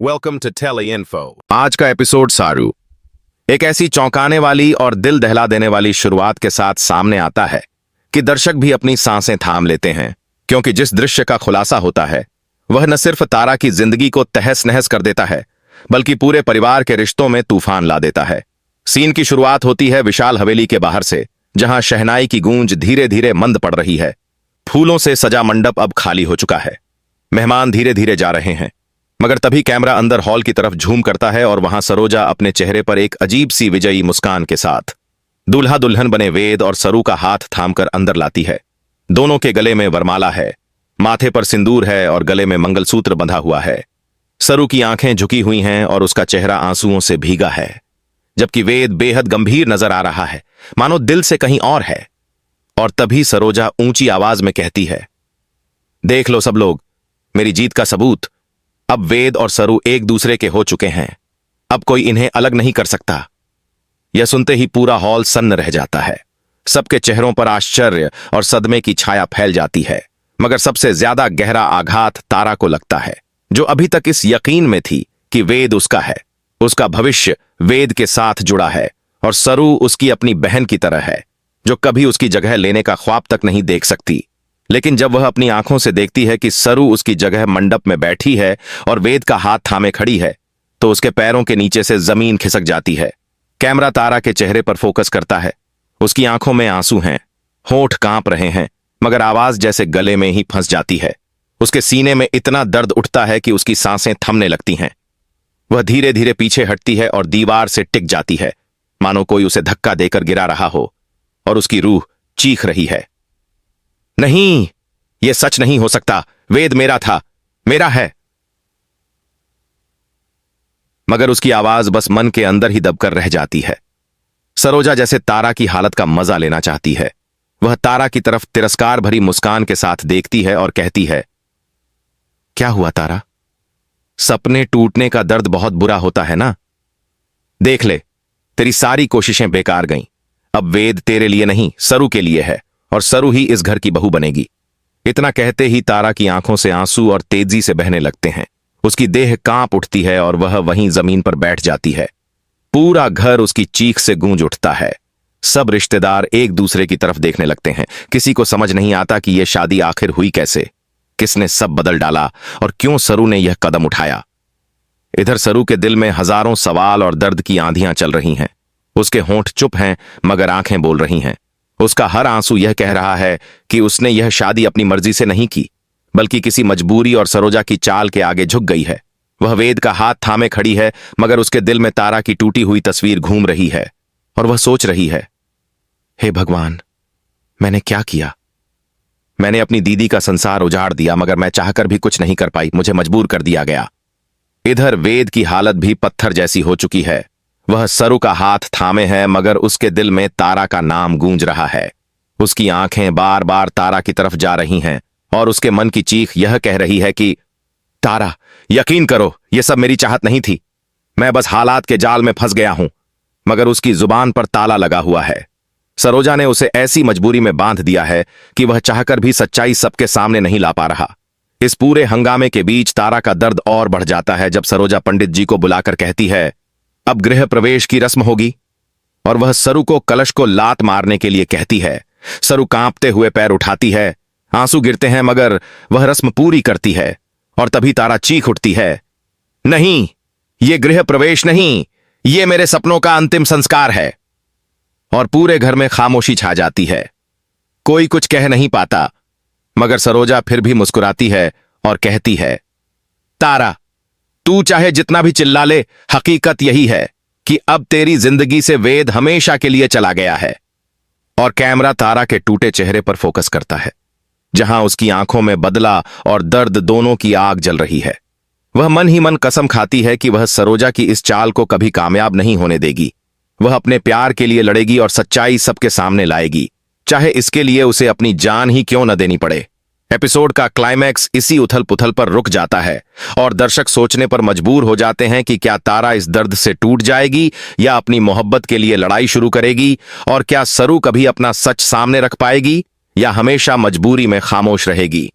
Welcome to tele info. आज का episode सारू एक ऐसी चौंकाने वाली और दिल दहला देने वाली शुरुआत के साथ सामने आता है कि दर्शक भी अपनी सांसें थाम लेते हैं, क्योंकि जिस दृश्य का खुलासा होता है वह न सिर्फ तारा की जिंदगी को तहस नहस कर देता है, बल्कि पूरे परिवार के रिश्तों में तूफान ला देता है। सीन की शुरुआत होती है विशाल हवेली के बाहर से, जहां शहनाई की गूंज धीरे धीरे मंद पड़ रही है। फूलों से सजा मंडप अब खाली हो चुका है। मेहमान धीरे धीरे जा रहे हैं, मगर तभी कैमरा अंदर हॉल की तरफ झूम करता है और वहां सरोजा अपने चेहरे पर एक अजीब सी विजयी मुस्कान के साथ दूल्हा दुल्हन बने वेद और सरू का हाथ थामकर अंदर लाती है। दोनों के गले में वरमाला है, माथे पर सिंदूर है और गले में मंगलसूत्र बंधा हुआ है। सरू की आंखें झुकी हुई हैं और उसका चेहरा आंसुओं से भीगा है, जबकि वेद बेहद गंभीर नजर आ रहा है, मानो दिल से कहीं और है। और तभी सरोजा ऊंची आवाज में कहती है, देख लो सब लोग, मेरी जीत का सबूत। अब वेद और सरू एक दूसरे के हो चुके हैं, अब कोई इन्हें अलग नहीं कर सकता। यह सुनते ही पूरा हॉल सन्न रह जाता है। सबके चेहरों पर आश्चर्य और सदमे की छाया फैल जाती है, मगर सबसे ज्यादा गहरा आघात तारा को लगता है, जो अभी तक इस यकीन में थी कि वेद उसका है, उसका भविष्य वेद के साथ जुड़ा है और सरू उसकी अपनी बहन की तरह है, जो कभी उसकी जगह लेने का ख्वाब तक नहीं देख सकती। लेकिन जब वह अपनी आंखों से देखती है कि सरू उसकी जगह मंडप में बैठी है और वेद का हाथ थामे खड़ी है, तो उसके पैरों के नीचे से जमीन खिसक जाती है। कैमरा तारा के चेहरे पर फोकस करता है। उसकी आंखों में आंसू हैं, होंठ कांप रहे हैं, मगर आवाज जैसे गले में ही फंस जाती है। उसके सीने में इतना दर्द उठता है कि उसकी सांसें थमने लगती हैं। वह धीरे धीरे पीछे हटती है और दीवार से टिक जाती है, मानो कोई उसे धक्का देकर गिरा रहा हो और उसकी रूह चीख रही है, नहीं, यह सच नहीं हो सकता। वेद मेरा था, मेरा है। मगर उसकी आवाज बस मन के अंदर ही दबकर रह जाती है। सरोजा जैसे तारा की हालत का मजा लेना चाहती है। वह तारा की तरफ तिरस्कार भरी मुस्कान के साथ देखती है और कहती है, क्या हुआ तारा? सपने टूटने का दर्द बहुत बुरा होता है ना? देख ले, तेरी सारी कोशिशें बेकार गईं। अब वेद तेरे लिए नहीं, सरू के लिए है, और सरू ही इस घर की बहू बनेगी। इतना कहते ही तारा की आंखों से आंसू और तेजी से बहने लगते हैं। उसकी देह कांप उठती है और वह वहीं जमीन पर बैठ जाती है। पूरा घर उसकी चीख से गूंज उठता है। सब रिश्तेदार एक दूसरे की तरफ देखने लगते हैं। किसी को समझ नहीं आता कि यह शादी आखिर हुई कैसे, किसने सब बदल डाला और क्यों सरू ने यह कदम उठाया। इधर सरू के दिल में हजारों सवाल और दर्द की आंधियां चल रही हैं। उसके होंठ चुप हैं, मगर आंखें बोल रही हैं। उसका हर आंसू यह कह रहा है कि उसने यह शादी अपनी मर्जी से नहीं की, बल्कि किसी मजबूरी और सरोजा की चाल के आगे झुक गई है। वह वेद का हाथ थामे खड़ी है, मगर उसके दिल में तारा की टूटी हुई तस्वीर घूम रही है और वह सोच रही है, हे भगवान, मैंने क्या किया? मैंने अपनी दीदी का संसार उजाड़ दिया, मगर मैं चाहकर भी कुछ नहीं कर पाई, मुझे मजबूर कर दिया गया। इधर वेद की हालत भी पत्थर जैसी हो चुकी है। वह सरू का हाथ थामे है, मगर उसके दिल में तारा का नाम गूंज रहा है। उसकी आंखें बार बार तारा की तरफ जा रही हैं और उसके मन की चीख यह कह रही है कि तारा, यकीन करो, यह सब मेरी चाहत नहीं थी। मैं बस हालात के जाल में फंस गया हूं। मगर उसकी जुबान पर ताला लगा हुआ है। सरोजा ने उसे ऐसी मजबूरी में बांध दिया है कि वह चाहकर भी सच्चाई सबके सामने नहीं ला पा रहा। इस पूरे हंगामे के बीच तारा का दर्द और बढ़ जाता है जब सरोजा पंडित जी को बुलाकर कहती है, अब गृह प्रवेश की रस्म होगी, और वह सरू को कलश को लात मारने के लिए कहती है। सरू कांपते हुए पैर उठाती है, आंसू गिरते हैं, मगर वह रस्म पूरी करती है। और तभी तारा चीख उठती है, नहीं, ये गृह प्रवेश नहीं, ये मेरे सपनों का अंतिम संस्कार है। और पूरे घर में खामोशी छा जाती है। कोई कुछ कह नहीं पाता, मगर सरोजा फिर भी मुस्कुराती है और कहती है, तारा, तू चाहे जितना भी चिल्ला ले, हकीकत यही है कि अब तेरी जिंदगी से वेद हमेशा के लिए चला गया है। और कैमरा तारा के टूटे चेहरे पर फोकस करता है, जहां उसकी आंखों में बदला और दर्द दोनों की आग जल रही है। वह मन ही मन कसम खाती है कि वह सरोजा की इस चाल को कभी कामयाब नहीं होने देगी। वह अपने प्यार के लिए लड़ेगी और सच्चाई सबके सामने लाएगी, चाहे इसके लिए उसे अपनी जान ही क्यों न देनी पड़े। एपिसोड का क्लाइमैक्स इसी उथल पुथल पर रुक जाता है और दर्शक सोचने पर मजबूर हो जाते हैं कि क्या तारा इस दर्द से टूट जाएगी या अपनी मोहब्बत के लिए लड़ाई शुरू करेगी, और क्या सरू कभी अपना सच सामने रख पाएगी या हमेशा मजबूरी में खामोश रहेगी।